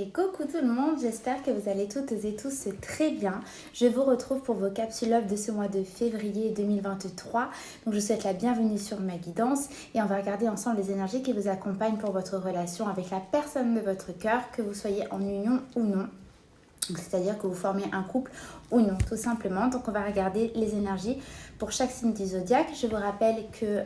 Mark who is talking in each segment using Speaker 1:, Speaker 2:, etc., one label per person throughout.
Speaker 1: Et coucou tout le monde, j'espère que vous allez toutes et tous très bien. Je vous retrouve pour vos capsules love de ce mois de février 2023. Donc je vous souhaite la bienvenue sur ma guidance et on va regarder ensemble les énergies qui vous accompagnent pour votre relation avec la personne de votre cœur, que vous soyez en union ou non. C'est-à-dire que vous formez un couple ou non, tout simplement. Donc on va regarder les énergies pour chaque signe du zodiaque. Je vous rappelle que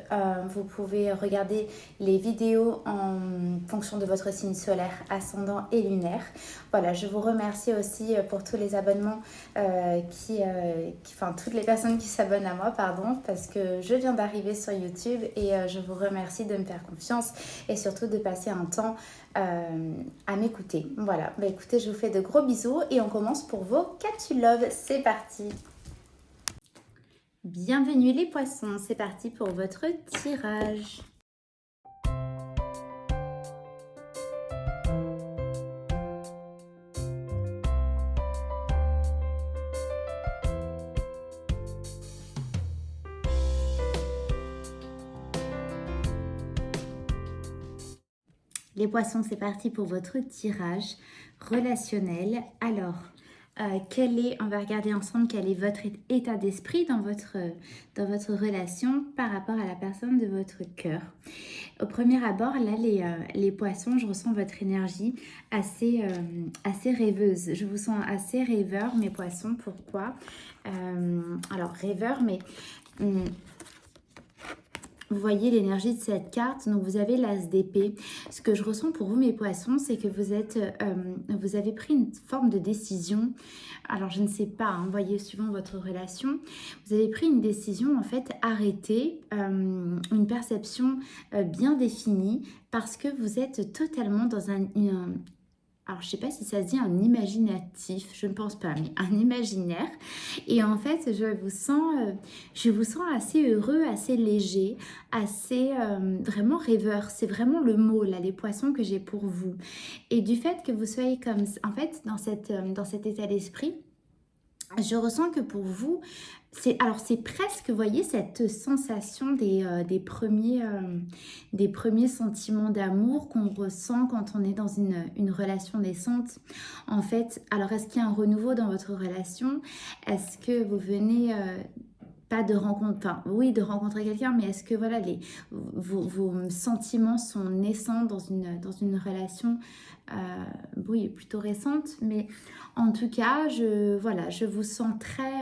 Speaker 1: vous pouvez regarder les vidéos en fonction de votre signe solaire, ascendant et lunaire. Voilà, je vous remercie aussi pour tous les abonnements, enfin toutes les personnes qui s'abonnent à moi, pardon, parce que je viens d'arriver sur YouTube et je vous remercie de me faire confiance et surtout de passer un temps à m'écouter. Voilà, bah écoutez, je vous fais de gros bisous et on commence pour vos capsules love. C'est parti! Bienvenue les poissons, c'est parti pour votre tirage. Les poissons, c'est parti pour votre tirage relationnel. Alors, on va regarder ensemble quel est votre état d'esprit dans votre relation par rapport à la personne de votre cœur. Au premier abord, là, les poissons, je ressens votre énergie assez rêveuse. Je vous sens assez rêveur, mes poissons. Pourquoi? Alors, rêveur, mais... vous voyez l'énergie de cette carte, donc vous avez l'as d'épée. Ce que je ressens pour vous, mes poissons, c'est que vous avez pris une forme de décision. Alors, je ne sais pas, hein, voyez, suivant votre relation, vous avez pris une décision, en fait, arrêtée, une perception bien définie, parce que vous êtes totalement dans alors, je ne sais pas si ça se dit un imaginatif, je ne pense pas, mais un imaginaire. Et en fait, je vous sens assez heureux, assez léger, assez vraiment rêveur. C'est vraiment le mot, là, les poissons que j'ai pour vous. Et du fait que vous soyez comme, en fait, dans cet état d'esprit, je ressens que pour vous, c'est presque, vous voyez, cette sensation des premiers sentiments d'amour qu'on ressent quand on est dans une relation naissante. En fait, alors est-ce qu'il y a un renouveau dans votre relation? Est-ce que vous venez... pas de rencontre, enfin oui, de rencontrer quelqu'un, mais est-ce que voilà, vos sentiments sont naissants dans une relation oui, plutôt récente, mais en tout cas, je vous sens très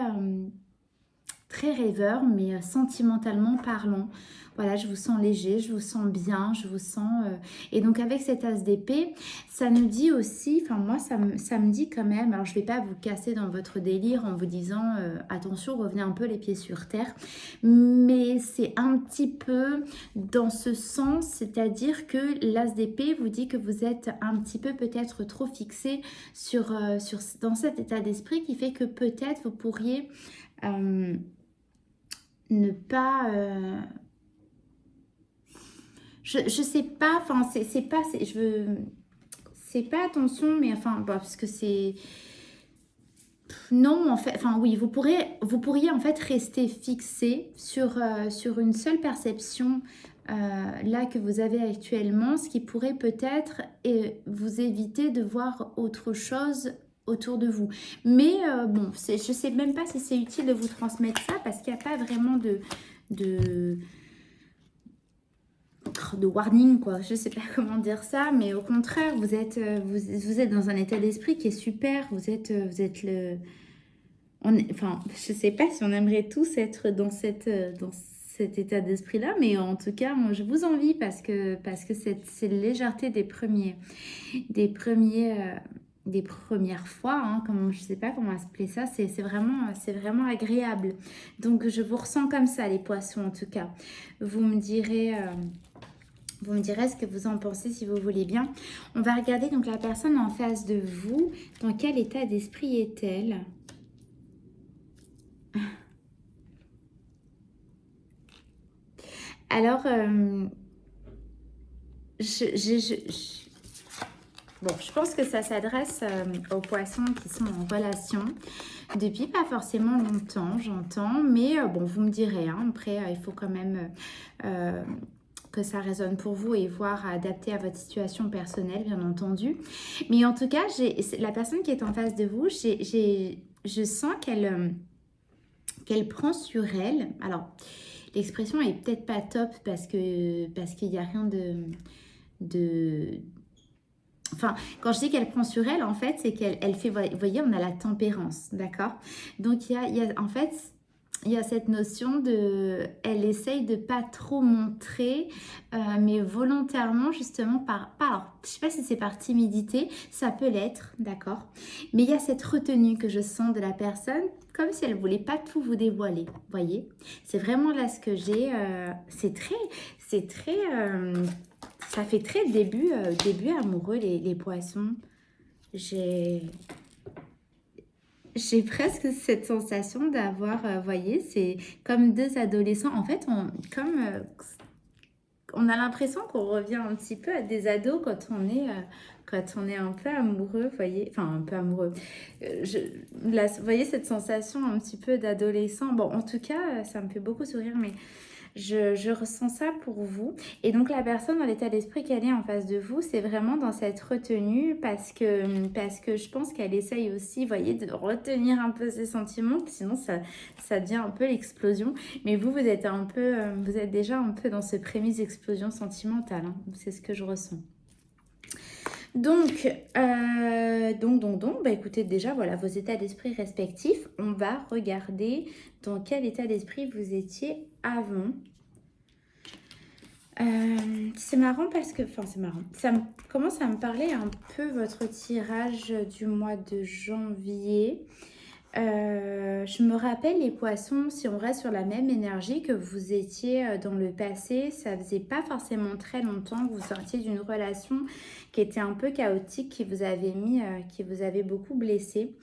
Speaker 1: rêveur, mais sentimentalement parlant. Voilà, je vous sens léger, je vous sens bien, je vous sens... Et donc avec cet as d'épée, ça nous dit aussi, enfin moi ça me dit quand même, alors je ne vais pas vous casser dans votre délire en vous disant attention, revenez un peu les pieds sur terre, mais c'est un petit peu dans ce sens, c'est-à-dire que l'as d'épée vous dit que vous êtes un petit peu peut-être trop fixé dans cet état d'esprit qui fait que peut-être vous pourriez... ne pas je sais pas, enfin c'est pas attention, mais enfin bon, parce que c'est non en fait, enfin oui, vous pourriez en fait rester fixé sur une seule perception là que vous avez actuellement, ce qui pourrait peut-être vous éviter de voir autre chose autour de vous. Mais bon, je sais même pas si c'est utile de vous transmettre ça parce qu'il n'y a pas vraiment de warning, quoi. Je sais pas comment dire ça, mais au contraire, vous êtes dans un état d'esprit qui est super. Vous êtes enfin, je sais pas si on aimerait tous être dans cet état d'esprit-là, mais en tout cas, moi, je vous envie parce que cette légèreté des premières fois, hein, je sais pas comment appeler ça, c'est vraiment agréable. Donc, je vous ressens comme ça, les poissons, en tout cas. Vous me direz ce que vous en pensez si vous voulez bien. On va regarder donc la personne en face de vous. Dans quel état d'esprit est-elle? Alors, bon, je pense que ça s'adresse aux poissons qui sont en relation depuis pas forcément longtemps, j'entends. Mais bon, vous me direz, hein, après, il faut quand même que ça résonne pour vous et voir adapter à votre situation personnelle, bien entendu. Mais en tout cas, la personne qui est en face de vous, je sens qu'elle prend sur elle. Alors, l'expression est peut-être pas top parce qu'il n'y a rien de... Enfin, quand je dis qu'elle prend sur elle, en fait, c'est qu'elle fait... Vous voyez, on a la tempérance, d'accord? Donc, en fait, il y a cette notion de... Elle essaye de pas trop montrer, mais volontairement, justement, alors, je sais pas si c'est par timidité, ça peut l'être, d'accord? Mais il y a cette retenue que je sens de la personne, comme si elle voulait pas tout vous dévoiler, vous voyez? C'est vraiment là ce que j'ai... c'est très... ça fait très début amoureux, les poissons. J'ai presque cette sensation d'avoir, voyez, c'est comme deux adolescents. En fait, on a l'impression qu'on revient un petit peu à des ados quand on est un peu amoureux, voyez, enfin un peu amoureux. Vous voyez cette sensation un petit peu d'adolescent. Bon, en tout cas, ça me fait beaucoup sourire, mais je ressens ça pour vous. Et donc la personne dans l'état d'esprit qu'elle est en face de vous, c'est vraiment dans cette retenue parce que je pense qu'elle essaye aussi, vous voyez, de retenir un peu ses sentiments, sinon ça devient un peu l'explosion. Mais vous êtes vous êtes déjà un peu dans ce prémisse d'explosion sentimentale, hein. C'est ce que je ressens. Donc, bah écoutez, déjà, voilà vos états d'esprit respectifs. On va regarder dans quel état d'esprit vous étiez avant. C'est marrant parce que, enfin c'est marrant, commence à me parler un peu votre tirage du mois de janvier. Je me rappelle les poissons, si on reste sur la même énergie que vous étiez dans le passé, ça faisait pas forcément très longtemps que vous sortiez d'une relation qui était un peu chaotique, qui vous avait beaucoup blessé.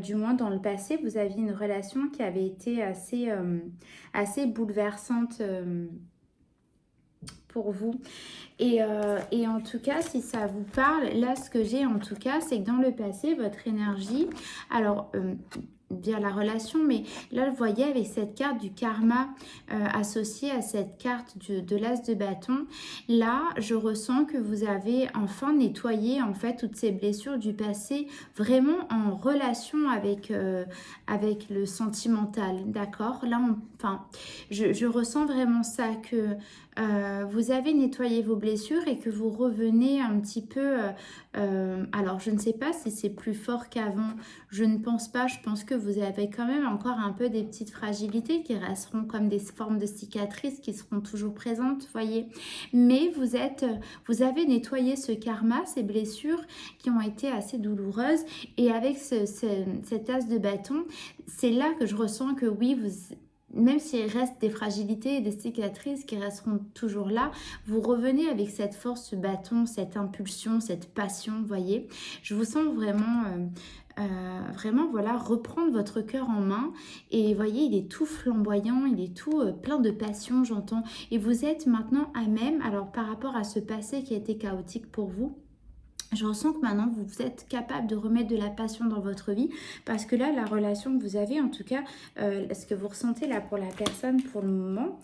Speaker 1: Du moins dans le passé, vous aviez une relation qui avait été assez bouleversante pour vous. Et en tout cas, si ça vous parle, là, ce que j'ai en tout cas, c'est que dans le passé, votre énergie, alors, via la relation, mais là, vous voyez, avec cette carte du karma associée à cette carte de l'as de bâton, là, je ressens que vous avez enfin nettoyé, en fait, toutes ces blessures du passé, vraiment en relation avec le sentimental, d'accord? Là, je ressens vraiment ça, que vous avez nettoyé vos blessures et que vous revenez un petit peu... alors, je ne sais pas si c'est plus fort qu'avant. Je ne pense pas. Je pense que vous avez quand même encore un peu des petites fragilités qui resteront comme des formes de cicatrices qui seront toujours présentes, voyez. Mais vous avez nettoyé ce karma, ces blessures qui ont été assez douloureuses. Et avec cet as de bâton, c'est là que je ressens que oui, même s'il reste des fragilités et des cicatrices qui resteront toujours là, vous revenez avec cette force, ce bâton, cette impulsion, cette passion, voyez. Je vous sens vraiment, voilà, reprendre votre cœur en main. Et voyez, il est tout flamboyant, il est tout plein de passion, j'entends. Et vous êtes maintenant à même, alors par rapport à ce passé qui a été chaotique pour vous, je ressens que maintenant, vous êtes capable de remettre de la passion dans votre vie parce que là, la relation que vous avez, en tout cas, ce que vous ressentez là pour la personne pour le moment,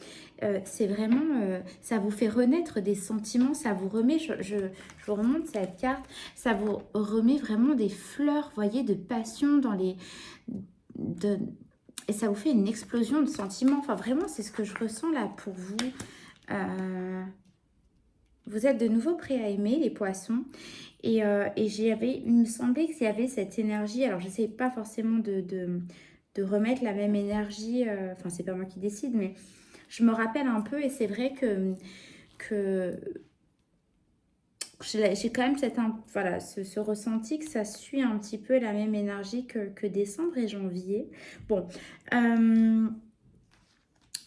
Speaker 1: c'est vraiment, ça vous fait renaître des sentiments, ça vous remet, je vous remonte cette carte, ça vous remet vraiment des fleurs, voyez, de passion dans et ça vous fait une explosion de sentiments. Enfin, vraiment, c'est ce que je ressens là pour vous. Vous êtes de nouveau prêts à aimer, les poissons. Et il me semblait qu'il y avait cette énergie. Alors, je ne sais pas forcément de remettre la même énergie. Enfin, c'est pas moi qui décide, mais je me rappelle un peu. Et c'est vrai que j'ai quand même voilà, ce ressenti que ça suit un petit peu la même énergie que décembre et janvier. Bon,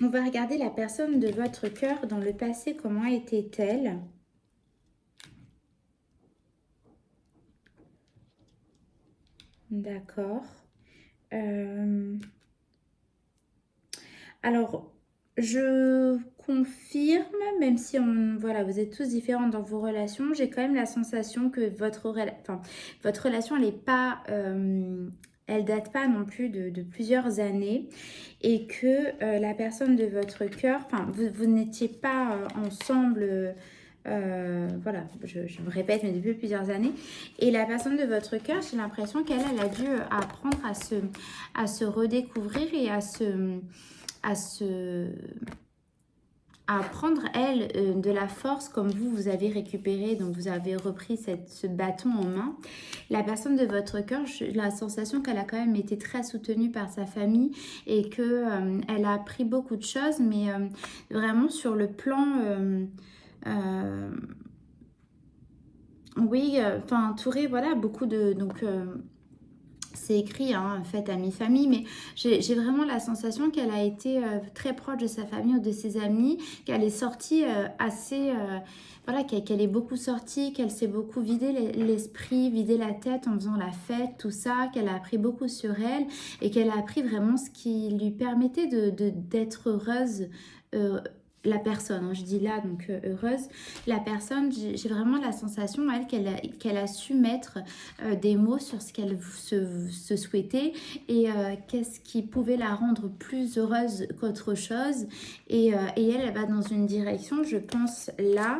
Speaker 1: on va regarder la personne de votre cœur dans le passé. Comment était-elle ? D'accord. Alors, je confirme, même si voilà, vous êtes tous différents dans vos relations, j'ai quand même la sensation que votre relation, elle n'est pas... elle date pas non plus de plusieurs années et que la personne de votre cœur, enfin, vous n'étiez pas ensemble, voilà, je me répète, mais depuis plusieurs années. Et la personne de votre cœur, j'ai l'impression qu'elle a dû apprendre à se redécouvrir et à se à prendre, elle, de la force comme vous avez récupéré, donc vous avez repris ce bâton en main. La personne de votre cœur, j'ai la sensation qu'elle a quand même été très soutenue par sa famille et que elle a appris beaucoup de choses, mais vraiment sur le plan... oui, enfin entourée, voilà, beaucoup de... Donc, c'est écrit, hein, faites amis-famille, mais j'ai vraiment la sensation qu'elle a été très proche de sa famille ou de ses amis, qu'elle est sortie assez... voilà, qu'elle est beaucoup sortie, qu'elle s'est beaucoup vidé l'esprit, vidé la tête en faisant la fête, tout ça, qu'elle a appris beaucoup sur elle et qu'elle a appris vraiment ce qui lui permettait d'être heureuse. La personne, hein, je dis là, donc heureuse, la personne, j'ai vraiment la sensation, elle, qu'elle a su mettre des mots sur ce qu'elle se souhaitait et qu'est-ce qui pouvait la rendre plus heureuse qu'autre chose. Et elle va dans une direction, je pense, là,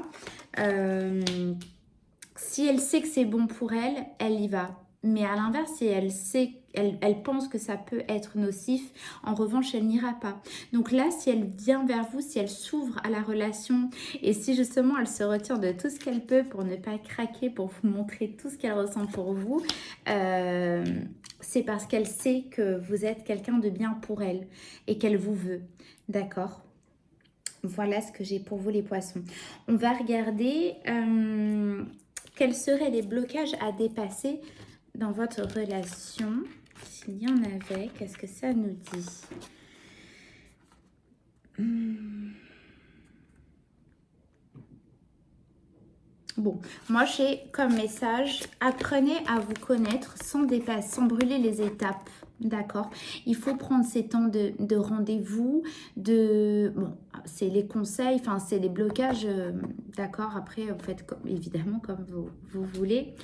Speaker 1: si elle sait que c'est bon pour elle, elle y va. Mais à l'inverse, si elle sait, elle pense que ça peut être nocif, en revanche, elle n'ira pas. Donc là, si elle vient vers vous, si elle s'ouvre à la relation et si justement elle se retire de tout ce qu'elle peut pour ne pas craquer, pour vous montrer tout ce qu'elle ressent pour vous, c'est parce qu'elle sait que vous êtes quelqu'un de bien pour elle et qu'elle vous veut. D'accord ? Voilà ce que j'ai pour vous les poissons. On va regarder quels seraient les blocages à dépasser dans votre relation. S'il y en avait, qu'est-ce que ça nous dit? Bon, moi j'ai comme message, apprenez à vous connaître sans dépasser, sans brûler les étapes. D'accord. Il faut prendre ces temps de rendez-vous, bon, c'est les conseils, enfin c'est les blocages, d'accord. Après, vous faites évidemment comme vous voulez.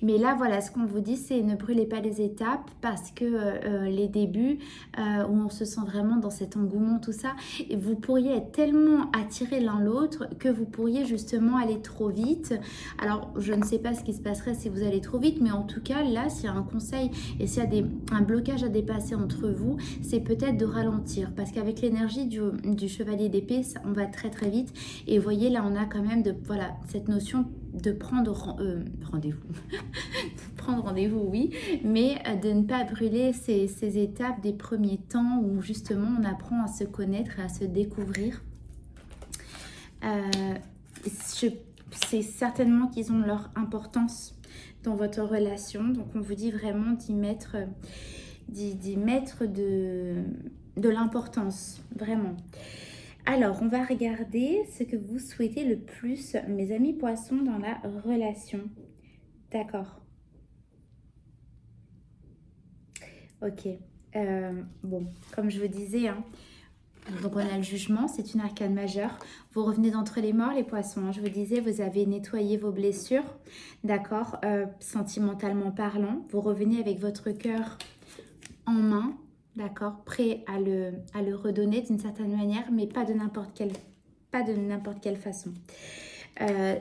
Speaker 1: Mais là, voilà, ce qu'on vous dit, c'est ne brûlez pas les étapes parce que les débuts où on se sent vraiment dans cet engouement, tout ça, et vous pourriez être tellement attirés l'un l'autre que vous pourriez justement aller trop vite. Alors, je ne sais pas ce qui se passerait si vous allez trop vite, mais en tout cas, là, s'il y a un conseil et s'il y a un blocage à dépasser entre vous, c'est peut-être de ralentir parce qu'avec l'énergie du chevalier d'épée, on va très très vite et vous voyez là on a quand même voilà, cette notion de prendre rendez-vous prendre rendez-vous, oui, mais de ne pas brûler ces étapes des premiers temps où justement on apprend à se connaître et à se découvrir. C'est certainement qu'ils ont leur importance dans votre relation, donc on vous dit vraiment d'y mettre de l'importance, vraiment. Alors, on va regarder ce que vous souhaitez le plus, mes amis poissons, dans la relation. D'accord. Ok. Bon, comme je vous disais, hein, donc on a le jugement, c'est une arcane majeure. Vous revenez d'entre les morts, les poissons. Hein. Je vous disais, vous avez nettoyé vos blessures, d'accord, sentimentalement parlant. Vous revenez avec votre cœur en main, d'accord, prêt à le redonner d'une certaine manière, mais pas de n'importe quelle façon.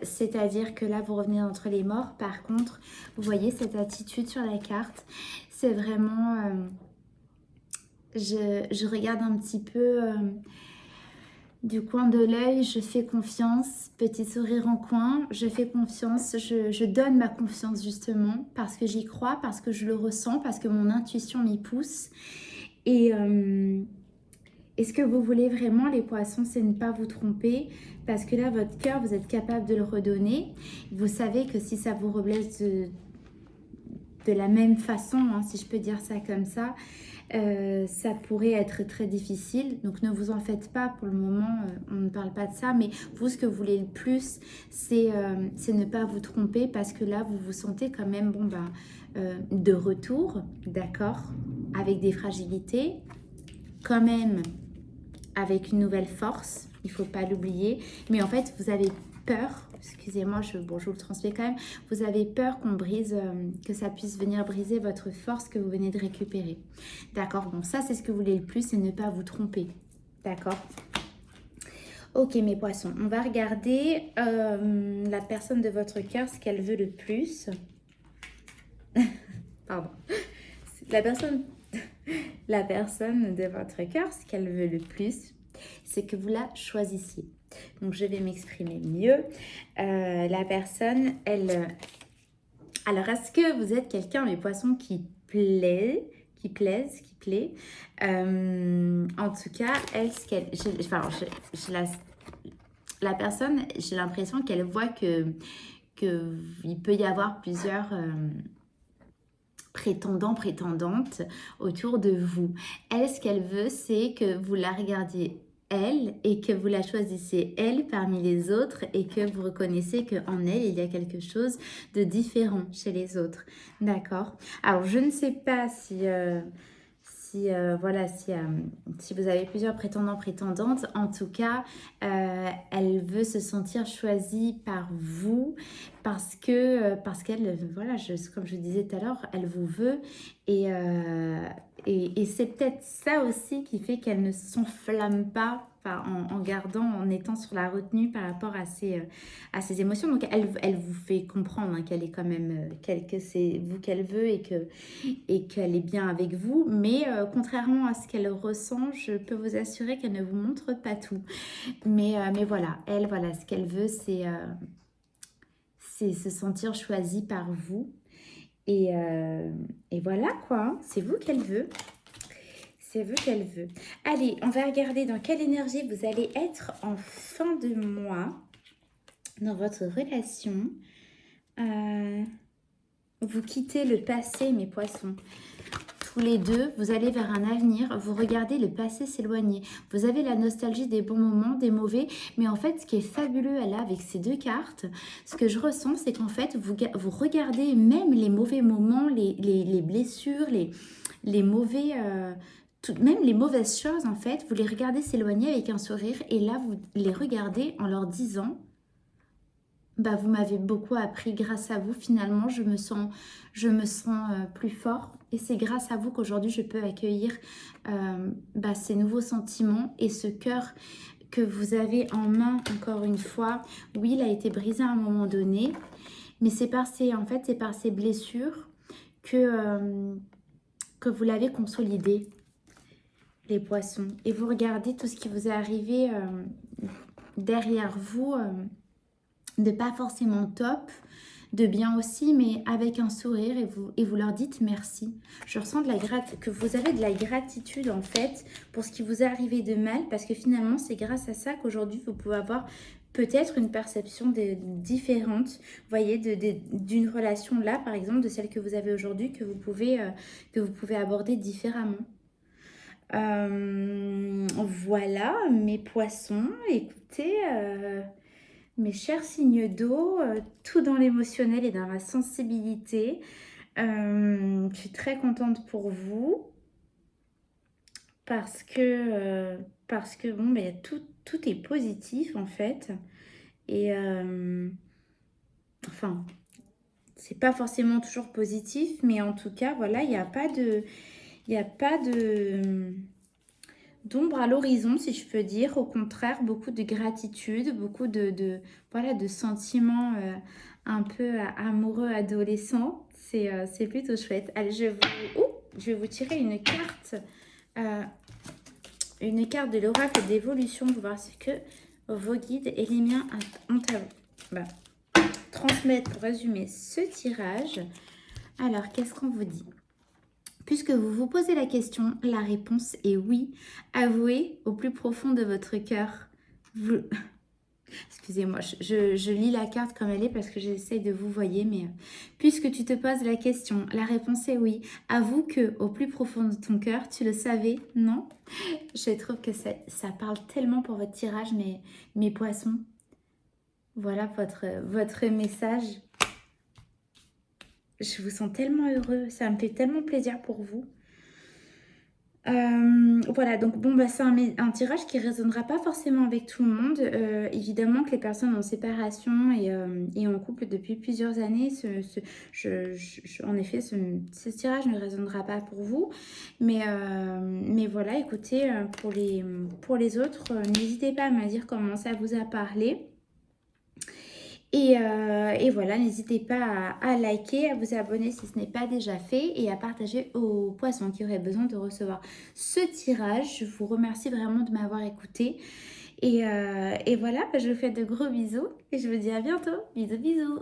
Speaker 1: C'est-à-dire que là, vous revenez entre les morts. Par contre, vous voyez cette attitude sur la carte, c'est vraiment... je regarde un petit peu du coin de l'œil, je fais confiance, petit sourire en coin, je fais confiance, je donne ma confiance justement parce que j'y crois, parce que je le ressens, parce que mon intuition m'y pousse. Et ce que vous voulez vraiment, les poissons, c'est ne pas vous tromper parce que là, votre cœur, vous êtes capable de le redonner. Vous savez que si ça vous reblesse de la même façon, hein, si je peux dire ça comme ça, ça pourrait être très difficile. Donc ne vous en faites pas pour le moment, on ne parle pas de ça, mais vous, ce que vous voulez le plus, c'est ne pas vous tromper parce que là, vous vous sentez quand même de retour, d'accord, avec des fragilités, quand même avec une nouvelle force, il ne faut pas l'oublier, mais en fait, vous avez peur, excusez-moi, bon, je vous le transmets quand même, vous avez peur qu'on brise, que ça puisse venir briser votre force que vous venez de récupérer. D'accord, bon, ça c'est ce que vous voulez le plus, c'est ne pas vous tromper. D'accord. Ok mes poissons, on va regarder la personne de votre cœur, ce qu'elle veut le plus. Pardon. La personne de votre cœur, ce qu'elle veut le plus, c'est que vous la choisissiez. Donc, je vais m'exprimer mieux. La personne, elle... Alors, est-ce que vous êtes quelqu'un, mes poissons, qui plaît, qui plaît en tout cas, elle, ce qu'elle... la personne, j'ai l'impression qu'elle voit il peut y avoir plusieurs... prétendants, prétendantes autour de vous. Elle, ce qu'elle veut, c'est que vous la regardiez elle et que vous la choisissiez elle parmi les autres et que vous reconnaissiez qu'en elle, il y a quelque chose de différent chez les autres. D'accord? Alors, je ne sais pas voilà, si vous avez plusieurs prétendants, prétendantes, en tout cas, elle veut se sentir choisie par vous parce qu'elle, voilà, comme je disais tout à l'heure, elle vous veut et c'est peut-être ça aussi qui fait qu'elle ne s'enflamme pas en étant sur la retenue par rapport à ses émotions. Donc, elle vous fait comprendre qu'elle est quand même, que c'est vous qu'elle veut et qu'elle est bien avec vous. Mais contrairement à ce qu'elle ressent, je peux vous assurer qu'elle ne vous montre pas tout. Mais voilà, voilà, ce qu'elle veut, c'est se sentir choisie par vous. Et voilà quoi, c'est vous qu'elle veut. C'est vous qu'elle veut. Allez, on va regarder dans quelle énergie vous allez être en fin de mois dans votre relation. Vous quittez le passé, mes poissons. Tous les deux, vous allez vers un avenir, vous regardez le passé s'éloigner. Vous avez la nostalgie des bons moments, des mauvais, mais en fait, ce qui est fabuleux là avec ces deux cartes, ce que je ressens, c'est qu'en fait, vous regardez même les mauvais moments, les blessures, les mauvais... même les mauvaises choses, en fait, vous les regardez s'éloigner avec un sourire et là, vous les regardez en leur disant bah, vous m'avez beaucoup appris grâce à vous. Finalement, je me sens plus fort et c'est grâce à vous qu'aujourd'hui, je peux accueillir ces nouveaux sentiments et ce cœur que vous avez en main, encore une fois. Oui, il a été brisé à un moment donné, mais c'est par ces blessures que vous l'avez consolidé. Les poissons, et vous regardez tout ce qui vous est arrivé derrière vous, de pas forcément top, de bien aussi, mais avec un sourire, et vous leur dites merci. Je ressens que vous avez de la gratitude en fait pour ce qui vous est arrivé de mal, parce que finalement c'est grâce à ça qu'aujourd'hui vous pouvez avoir peut-être une perception différente, vous voyez, d'une relation là, par exemple, de celle que vous avez aujourd'hui, que vous pouvez aborder différemment. Voilà, mes poissons, écoutez, mes chers signes d'eau, tout dans l'émotionnel et dans la sensibilité. Je suis très contente pour vous parce que bon, ben, tout est positif en fait. Et enfin, c'est pas forcément toujours positif, mais en tout cas, voilà, il n'y a pas d'ombre à l'horizon, si je peux dire. Au contraire, beaucoup de gratitude, beaucoup voilà, de sentiments un peu amoureux, adolescents. C'est plutôt chouette. Allez, je vais vous tirer une carte de l'oracle d'évolution pour voir ce que vos guides et les miens ont à transmettre pour résumer ce tirage. Alors, qu'est-ce qu'on vous dit ? Puisque vous vous posez la question, la réponse est oui. Avouez au plus profond de votre cœur. Excusez-moi, je lis la carte comme elle est parce que j'essaye de vous voyer, mais puisque tu te poses la question, la réponse est oui. Avoue que au plus profond de ton cœur, tu le savais, non? Je trouve que ça parle tellement pour votre tirage, mes poissons. Voilà votre message. Je vous sens tellement heureux, ça me fait tellement plaisir pour vous. Voilà, donc bon, bah, c'est un tirage qui résonnera pas forcément avec tout le monde. Évidemment que les personnes en séparation et en couple depuis plusieurs années, en effet, ce tirage ne résonnera pas pour vous. Mais voilà, écoutez, pour les autres, n'hésitez pas à me dire comment ça vous a parlé. Et voilà, n'hésitez pas à liker, à vous abonner si ce n'est pas déjà fait et à partager aux poissons qui auraient besoin de recevoir ce tirage. Je vous remercie vraiment de m'avoir écouté. Et voilà, bah, je vous fais de gros bisous et je vous dis à bientôt. Bisous, bisous.